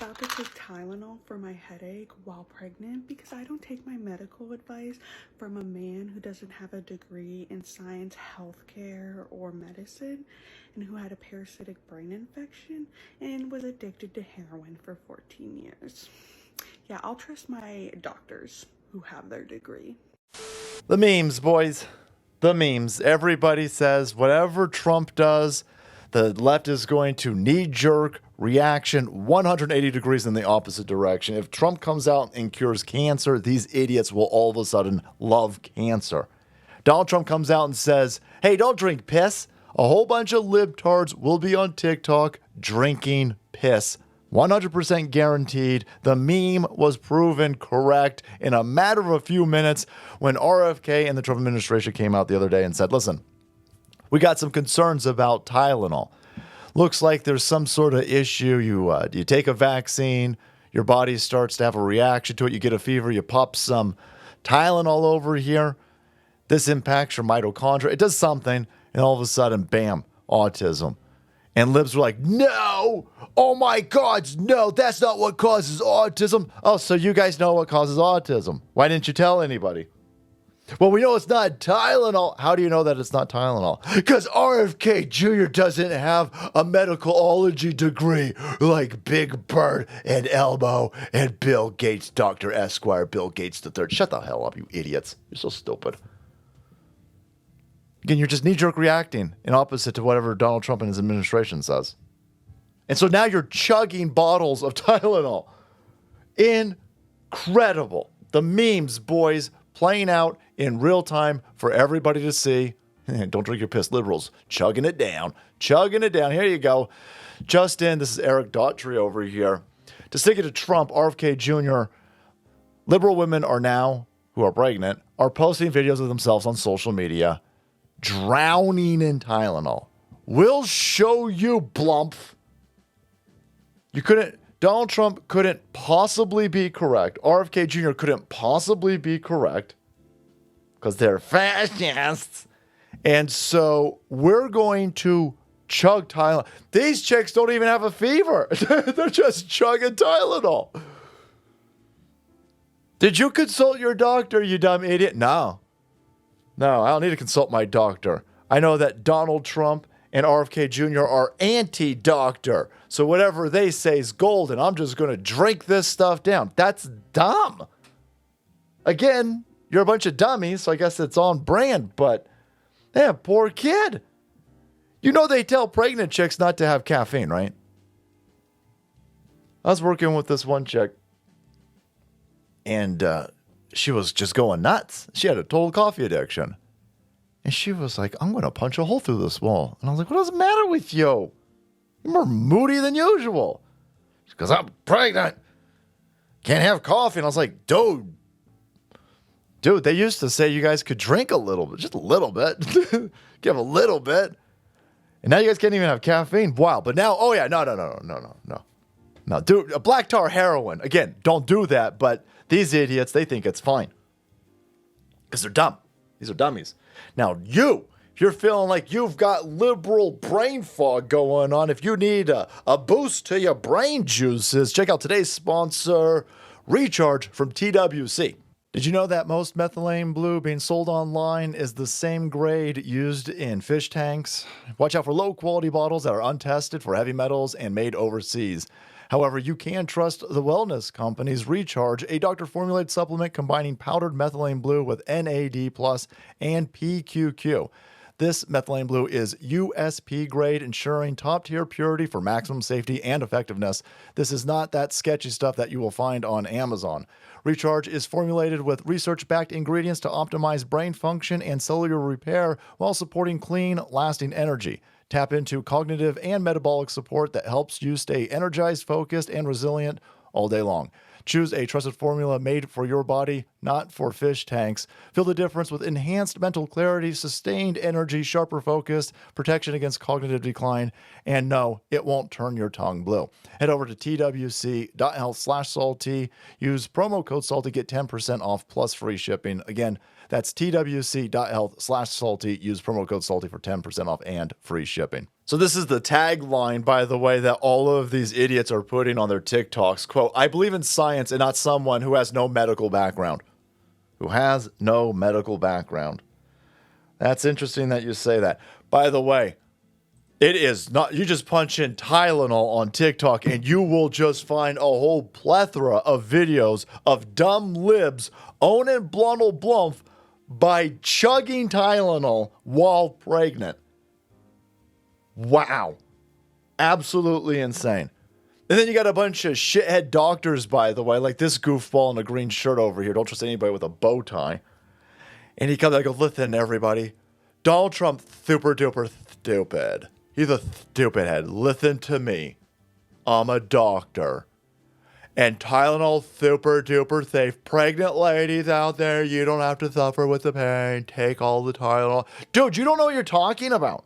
about to take Tylenol for my headache while pregnant because I don't take my medical advice from a man who doesn't have a degree in science, healthcare, or medicine, and who had a parasitic brain infection and was addicted to heroin for 14 years. Yeah, I'll trust my doctors who have their degree. The memes, boys. The memes. Everybody says whatever Trump does, the left is going to knee-jerk reaction 180 degrees in the opposite direction. If Trump comes out and cures cancer, these idiots will all of a sudden love cancer. Donald Trump comes out and says, hey, don't drink piss. A whole bunch of libtards will be on TikTok drinking piss. 100% guaranteed. The meme was proven correct in a matter of a few minutes when RFK and the Trump administration came out the other day and said, listen, we got some concerns about Tylenol. Looks like there's some sort of issue. You take a vaccine, your body starts to have a reaction to it. You get a fever, you pop some Tylenol over here. This impacts your mitochondria. It does something, and all of a sudden, bam, autism. And libs were like, no, oh my God, no, that's not what causes autism. Oh, so you guys know what causes autism. Why didn't you tell anybody? Well, we know it's not Tylenol. How do you know that it's not Tylenol? Because RFK Jr. doesn't have a medicalology degree like Big Bird and Elmo and Bill Gates, Dr. Esquire, Bill Gates III. Shut the hell up, you idiots. You're so stupid. Again, you're just knee-jerk reacting in opposite to whatever Donald Trump and his administration says. And so now you're chugging bottles of Tylenol. Incredible. The memes, boys, playing out in real time for everybody to see. Don't drink your piss, liberals. Chugging it down. Chugging it down. Here you go. Just in, this is Eric Daughtry over here. To stick it to Trump, RFK Jr., liberal women are now, who are pregnant, are posting videos of themselves on social media drowning in Tylenol. We'll show you, Blumph. Donald Trump couldn't possibly be correct. RFK Jr. couldn't possibly be correct because they're fascists. And so we're going to chug Tylenol. These chicks don't even have a fever. They're just chugging Tylenol. Did you consult your doctor, you dumb idiot? No, I don't need to consult my doctor. I know that Donald Trump and RFK Jr. are anti-doctor. So whatever they say is gold, and I'm just going to drink this stuff down. That's dumb. Again, you're a bunch of dummies, so I guess it's on brand, but yeah, poor kid. You know they tell pregnant chicks not to have caffeine, right? I was working with this one chick, and she was just going nuts. She had a total coffee addiction. And she was like, I'm going to punch a hole through this wall. And I was like, what does the matter with you? You're more moody than usual. Because I'm pregnant. Can't have coffee. And I was like, dude, they used to say you guys could drink a little bit. Just a little bit. Give a little bit. And now you guys can't even have caffeine. Wow. But now, oh yeah, no. No, dude, a black tar heroin. Again, don't do that. But these idiots, they think it's fine. Because they're dumb. These are dummies. Now, if you're feeling like you've got liberal brain fog going on, if you need a boost to your brain juices, check out today's sponsor, Recharge from TWC. Did you know that most methylene blue being sold online is the same grade used in fish tanks? Watch out for low-quality bottles that are untested for heavy metals and made overseas. However, you can trust the wellness company's Recharge, a doctor-formulated supplement combining powdered methylene blue with NAD+ and PQQ. This methylene blue is USP grade, ensuring top-tier purity for maximum safety and effectiveness. This is not that sketchy stuff that you will find on Amazon. Recharge is formulated with research-backed ingredients to optimize brain function and cellular repair while supporting clean, lasting energy. Tap into cognitive and metabolic support that helps you stay energized, focused, and resilient all day long. Choose a trusted formula made for your body, not for fish tanks. Feel the difference with enhanced mental clarity, sustained energy, sharper focus, protection against cognitive decline, and no, it won't turn your tongue blue. Head over to twc.health/salty. Use promo code SALTY to get 10% off plus free shipping. Again, That's twc.health/salty. Use promo code salty for 10% off and free shipping. So this is the tagline, by the way, that all of these idiots are putting on their TikToks. Quote, I believe in science and not someone who has no medical background. Who has no medical background. That's interesting that you say that. By the way, it is not, you just punch in Tylenol on TikTok and you will just find a whole plethora of videos of dumb libs owning Blundle Blumph by chugging Tylenol while pregnant. Wow. Absolutely insane. And then you got a bunch of shithead doctors, by the way, like this goofball in a green shirt over here. Don't trust anybody with a bow tie. And he comes like, listen, everybody. Donald Trump, super duper stupid. He's a stupid head. Listen to me. I'm a doctor. And Tylenol, super duper safe. Pregnant ladies out there, you don't have to suffer with the pain. Take all the Tylenol. Dude, you don't know what you're talking about.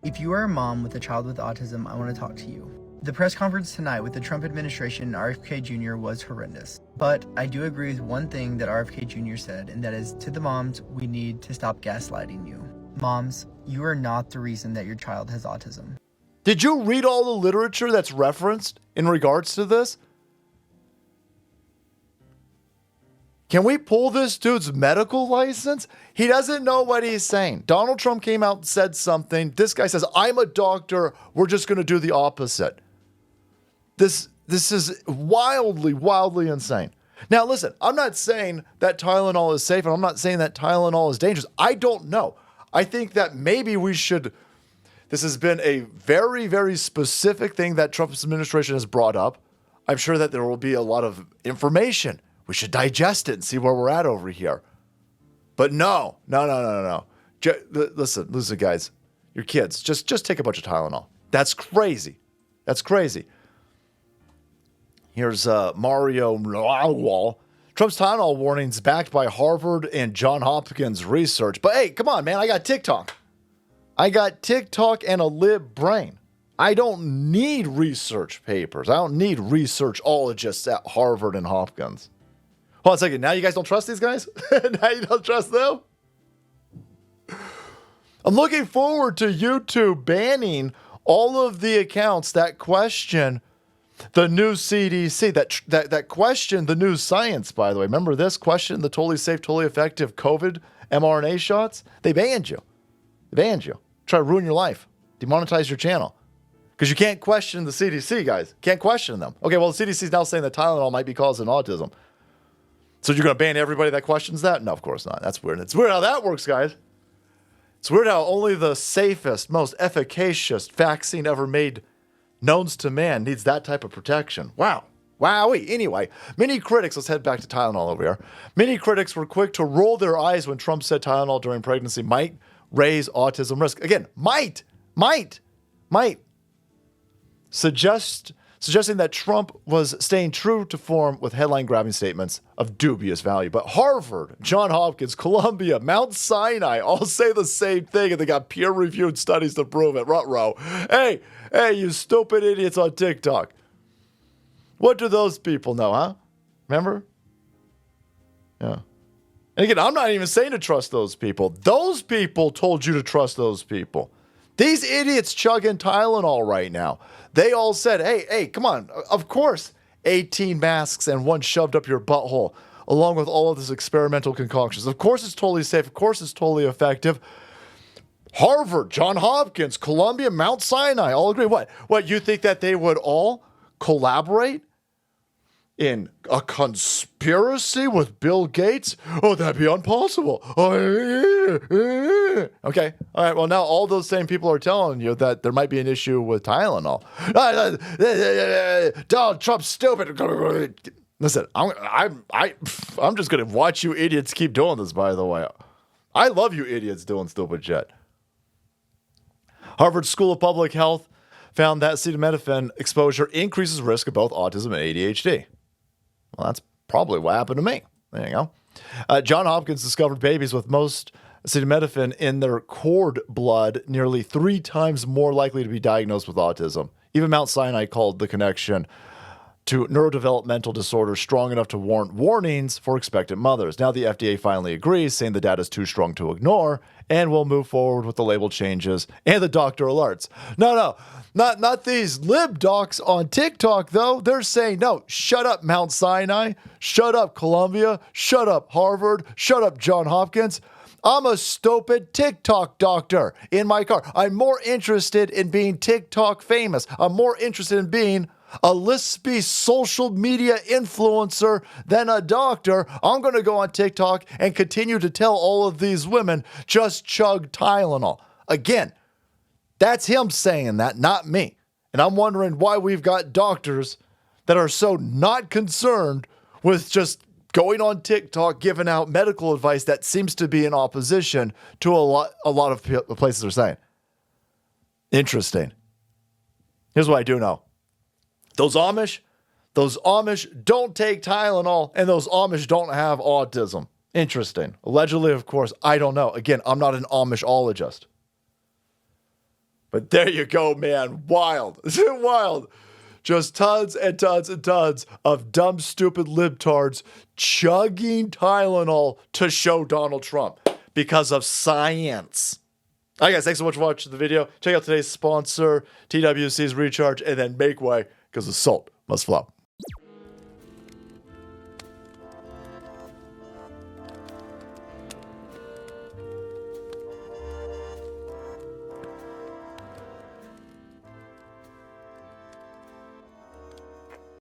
If you are a mom with a child with autism, I want to talk to you. The press conference tonight with the Trump administration and RFK Jr. was horrendous. But I do agree with one thing that RFK Jr. said, and that is, to the moms, we need to stop gaslighting you. Moms, you are not the reason that your child has autism. Did you read all the literature that's referenced in regards to this? Can we pull this dude's medical license? He doesn't know what he's saying. Donald Trump came out and said something. This guy says, I'm a doctor. We're just going to do the opposite. This is wildly insane. Now, listen, I'm not saying that Tylenol is safe, and I'm not saying that Tylenol is dangerous. I don't know. I think that maybe we should. This has been a very, very specific thing that Trump's administration has brought up. I'm sure that there will be a lot of information. We should digest it and see where we're at over here. But no. Listen, guys, your kids, just take a bunch of Tylenol. That's crazy. Here's Mario Lawal. Trump's Tylenol warnings backed by Harvard and Johns Hopkins research. But hey, come on, man. I got TikTok. And a lib brain. I don't need research papers. I don't need researchologists at Harvard and Hopkins. Hold on a second. Now you guys don't trust these guys? Now you don't trust them? I'm looking forward to YouTube banning all of the accounts that question the new CDC, that question the new science, by the way. Remember this? Question the totally safe, totally effective COVID mRNA shots? They banned you. Try to ruin your life. Demonetize your channel. Because you can't question the CDC, guys. Can't question them. Okay, well, the CDC is now saying that Tylenol might be causing autism. So you're going to ban everybody that questions that? No, of course not. That's weird. It's weird how that works, guys. It's weird how only the safest, most efficacious vaccine ever made known to man needs that type of protection. Wow. Wowee. Anyway, many critics, let's head back to Tylenol over here. Many critics were quick to roll their eyes when Trump said Tylenol during pregnancy might raise autism risk. Again, might. Suggesting that Trump was staying true to form with headline-grabbing statements of dubious value. But Harvard, Johns Hopkins, Columbia, Mount Sinai all say the same thing, and they got peer-reviewed studies to prove it. Ruh-roh. Hey, you stupid idiots on TikTok. What do those people know, huh? Remember? Yeah. And again, I'm not even saying to trust those people. Those people told you to trust those people. These idiots chugging Tylenol right now. They all said, hey, come on. Of course, 18 masks and one shoved up your butthole, along with all of this experimental concoctions. Of course it's totally safe. Of course it's totally effective. Harvard, Johns Hopkins, Columbia, Mount Sinai all agree. What, you think that they would all collaborate in a conspiracy with Bill Gates? Oh, that'd be impossible. Okay. All right. Well, now all those same people are telling you that there might be an issue with Tylenol. Donald Trump's stupid. Listen, I'm just gonna watch you idiots keep doing this. By the way, I love you idiots doing stupid shit. Harvard School of Public Health found that acetaminophen exposure increases risk of both autism and ADHD. Well, that's probably what happened to me. There you go. Johns Hopkins discovered babies with most acetaminophen in their cord blood nearly 3 times more likely to be diagnosed with autism. Even Mount Sinai called the connection to neurodevelopmental disorders strong enough to warrant warnings for expectant mothers. Now the FDA finally agrees, saying the data is too strong to ignore, and will move forward with the label changes and the doctor alerts. No, not these lib docs on TikTok, though. They're saying, no, shut up, Mount Sinai, shut up, Columbia, shut up, Harvard, shut up, Johns Hopkins. I'm a stupid TikTok doctor in my car. I'm more interested in being TikTok famous. I'm more interested in being a lispy social media influencer than a doctor. I'm going to go on TikTok and continue to tell all of these women, just chug Tylenol. Again, that's him saying that, not me. And I'm wondering why we've got doctors that are so not concerned with just going on TikTok, giving out medical advice that seems to be in opposition to a lot of places are saying. Interesting. Here's what I do know. Those Amish don't take Tylenol, and those Amish don't have autism. Interesting. Allegedly, of course, I don't know. Again, I'm not an Amishologist. But there you go, man. Wild. Wild. Just tons and tons and tons of dumb, stupid libtards chugging Tylenol to show Donald Trump because of science. All right, guys, thanks so much for watching the video. Check out today's sponsor, TWC's Recharge, and then make way, because the salt must flow.